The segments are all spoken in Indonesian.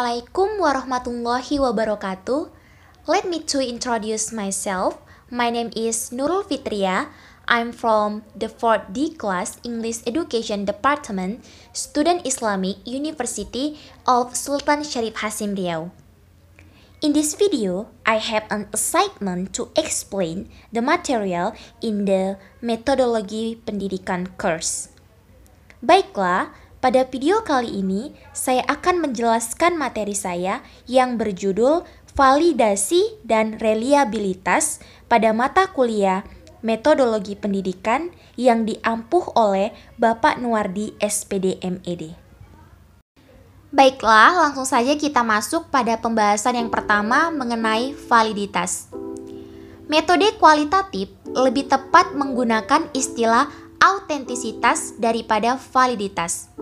Assalamualaikum warahmatullahi wabarakatuh. Let me to introduce myself. My name is Nurul Fitria. I'm from the 4th D class English Education Department, Student Islamic University of Sultan Syarif Hasim Riau. In this video, I have an assignment to explain the material in the metodologi pendidikan course. Baiklah, pada video kali ini saya akan menjelaskan materi saya yang berjudul Validasi dan Reliabilitas pada mata kuliah Metodologi Pendidikan yang diampuh oleh Bapak Nuwardi SPD MED. Baiklah, langsung saja kita masuk pada pembahasan yang pertama mengenai validitas. Metode kualitatif lebih tepat menggunakan istilah autentisitas daripada validitas.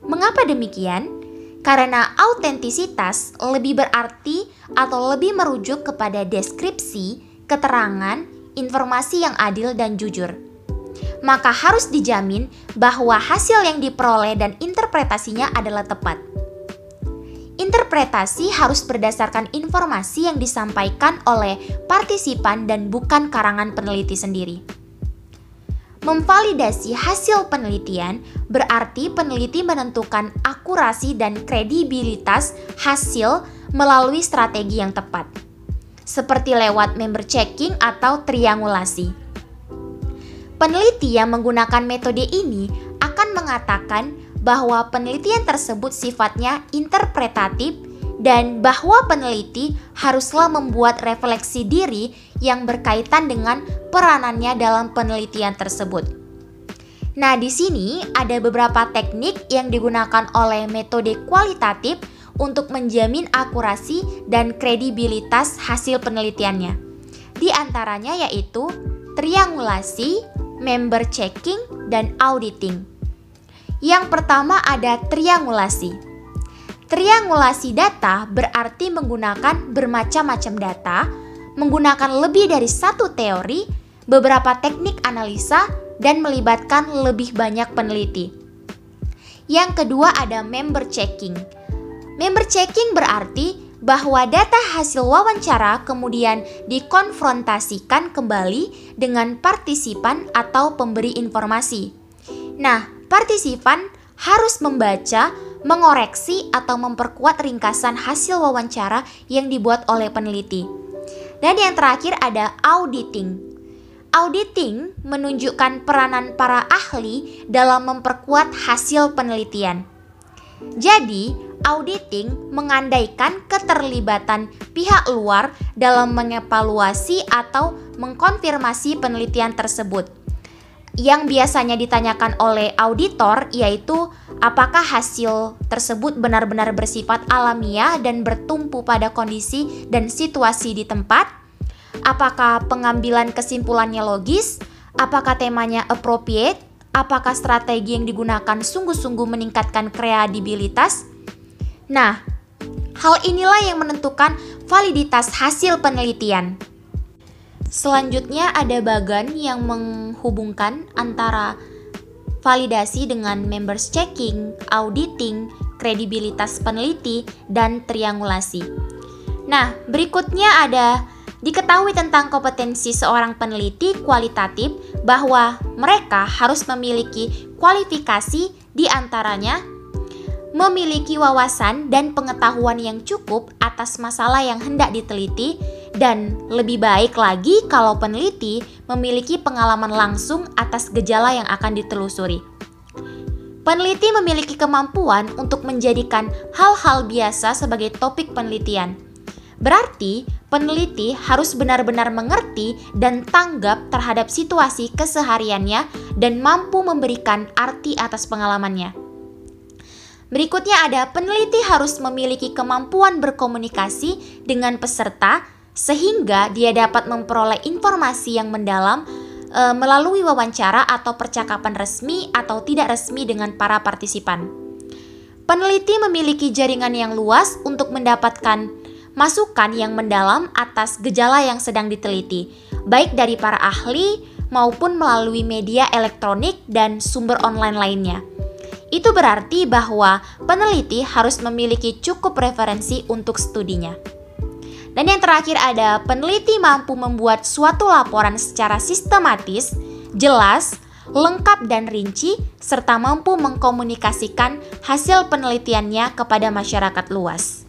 Mengapa demikian? Karena autentisitas lebih berarti atau lebih merujuk kepada deskripsi, keterangan, informasi yang adil dan jujur. Maka harus dijamin bahwa hasil yang diperoleh dan interpretasinya adalah tepat. Interpretasi harus berdasarkan informasi yang disampaikan oleh partisipan dan bukan karangan peneliti sendiri. Memvalidasi hasil penelitian berarti peneliti menentukan akurasi dan kredibilitas hasil melalui strategi yang tepat, seperti lewat member checking atau triangulasi. Peneliti yang menggunakan metode ini akan mengatakan bahwa penelitian tersebut sifatnya interpretatif dan bahwa peneliti haruslah membuat refleksi diri yang berkaitan dengan peranannya dalam penelitian tersebut. Nah, di sini ada beberapa teknik yang digunakan oleh metode kualitatif untuk menjamin akurasi dan kredibilitas hasil penelitiannya. Di antaranya yaitu triangulasi, member checking, dan auditing. Yang pertama ada triangulasi. Triangulasi data berarti menggunakan bermacam-macam data, menggunakan lebih dari satu teori, beberapa teknik analisa, dan melibatkan lebih banyak peneliti. Yang kedua ada member checking. Member checking berarti bahwa data hasil wawancara kemudian dikonfrontasikan kembali dengan partisipan atau pemberi informasi. Nah, partisipan harus membaca, mengoreksi atau memperkuat ringkasan hasil wawancara yang dibuat oleh peneliti. Dan yang terakhir ada auditing. Auditing menunjukkan peranan para ahli dalam memperkuat hasil penelitian. Jadi, auditing mengandaikan keterlibatan pihak luar dalam mengevaluasi atau mengkonfirmasi penelitian tersebut. Yang biasanya ditanyakan oleh auditor yaitu apakah hasil tersebut benar-benar bersifat alamiah dan bertumpu pada kondisi dan situasi di tempat? Apakah pengambilan kesimpulannya logis? Apakah temanya appropriate? Apakah strategi yang digunakan sungguh-sungguh meningkatkan kredibilitas? Nah, hal inilah yang menentukan validitas hasil penelitian. Selanjutnya ada bagan yang menghubungkan antara validasi dengan members checking, auditing, kredibilitas peneliti, dan triangulasi. Nah, berikutnya ada diketahui tentang kompetensi seorang peneliti kualitatif bahwa mereka harus memiliki kualifikasi di antaranya memiliki wawasan dan pengetahuan yang cukup atas masalah yang hendak diteliti, dan lebih baik lagi kalau peneliti memiliki pengalaman langsung atas gejala yang akan ditelusuri. Peneliti memiliki kemampuan untuk menjadikan hal-hal biasa sebagai topik penelitian. Berarti, peneliti harus benar-benar mengerti dan tanggap terhadap situasi kesehariannya dan mampu memberikan arti atas pengalamannya. Berikutnya ada peneliti harus memiliki kemampuan berkomunikasi dengan peserta sehingga dia dapat memperoleh informasi yang mendalam melalui wawancara atau percakapan resmi atau tidak resmi dengan para partisipan. Peneliti memiliki jaringan yang luas untuk mendapatkan masukan yang mendalam atas gejala yang sedang diteliti, baik dari para ahli maupun melalui media elektronik dan sumber online lainnya. Itu berarti bahwa peneliti harus memiliki cukup referensi untuk studinya. Dan yang terakhir ada peneliti mampu membuat suatu laporan secara sistematis, jelas, lengkap dan rinci, serta mampu mengkomunikasikan hasil penelitiannya kepada masyarakat luas.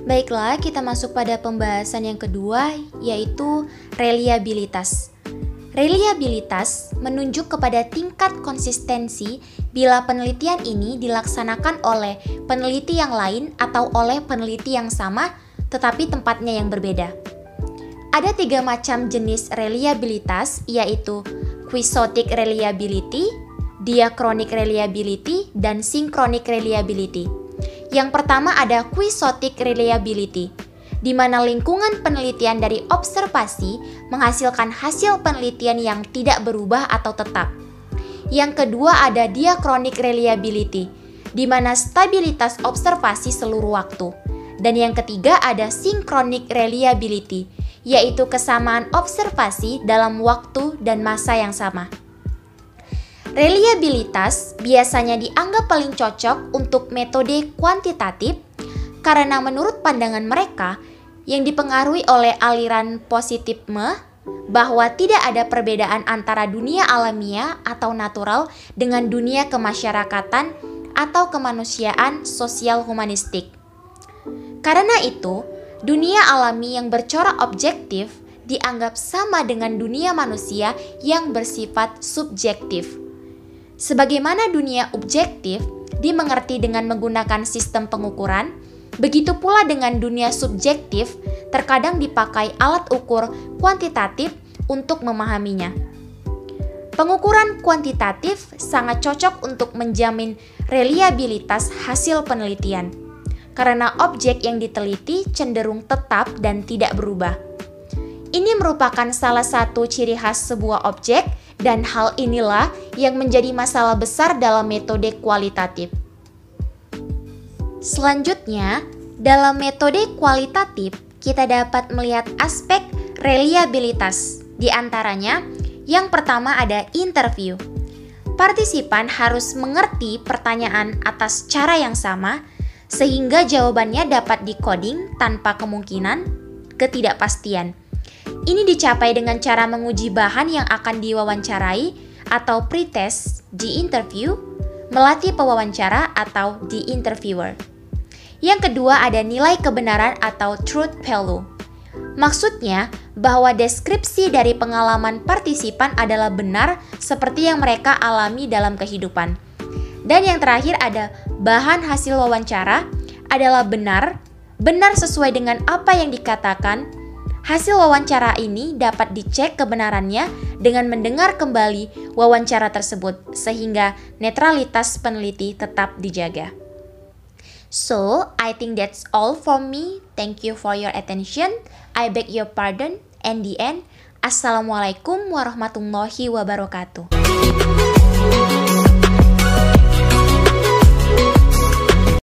Baiklah, kita masuk pada pembahasan yang kedua, yaitu reliabilitas. Reliabilitas menunjuk kepada tingkat konsistensi bila penelitian ini dilaksanakan oleh peneliti yang lain atau oleh peneliti yang sama tetapi tempatnya yang berbeda. Ada 3 macam jenis reliabilitas, yaitu quixotic reliability, diachronic reliability, dan synchronic reliability. Yang pertama ada quixotic reliability, di mana lingkungan penelitian dari observasi menghasilkan hasil penelitian yang tidak berubah atau tetap. Yang kedua ada diachronic reliability, di mana stabilitas observasi seluruh waktu. Dan yang ketiga ada synchronic reliability, yaitu kesamaan observasi dalam waktu dan masa yang sama. Reliabilitas biasanya dianggap paling cocok untuk metode kuantitatif karena menurut pandangan mereka yang dipengaruhi oleh aliran positifisme bahwa tidak ada perbedaan antara dunia alamiah atau natural dengan dunia kemasyarakatan atau kemanusiaan sosial humanistik. Karena itu, dunia alami yang bercorak objektif dianggap sama dengan dunia manusia yang bersifat subjektif. Sebagaimana dunia objektif dimengerti dengan menggunakan sistem pengukuran, begitu pula dengan dunia subjektif terkadang dipakai alat ukur kuantitatif untuk memahaminya. Pengukuran kuantitatif sangat cocok untuk menjamin reliabilitas hasil penelitian, karena objek yang diteliti cenderung tetap dan tidak berubah. Ini merupakan salah satu ciri khas sebuah objek, dan hal inilah yang menjadi masalah besar dalam metode kualitatif. Selanjutnya, dalam metode kualitatif, kita dapat melihat aspek reliabilitas. Di antaranya, yang pertama ada interview. Partisipan harus mengerti pertanyaan atas cara yang sama, sehingga jawabannya dapat dikoding tanpa kemungkinan ketidakpastian. Ini dicapai dengan cara menguji bahan yang akan diwawancarai atau pretest di interview, melatih pewawancara atau di interviewer. Yang kedua ada nilai kebenaran atau truth value. Maksudnya bahwa deskripsi dari pengalaman partisipan adalah benar seperti yang mereka alami dalam kehidupan. Dan yang terakhir ada bahan hasil wawancara adalah benar sesuai dengan apa yang dikatakan. Hasil wawancara ini dapat dicek kebenarannya dengan mendengar kembali wawancara tersebut sehingga netralitas peneliti tetap dijaga. So, I think that's all from me. Thank you for your attention. I beg your pardon. And the end. Assalamualaikum warahmatullahi wabarakatuh.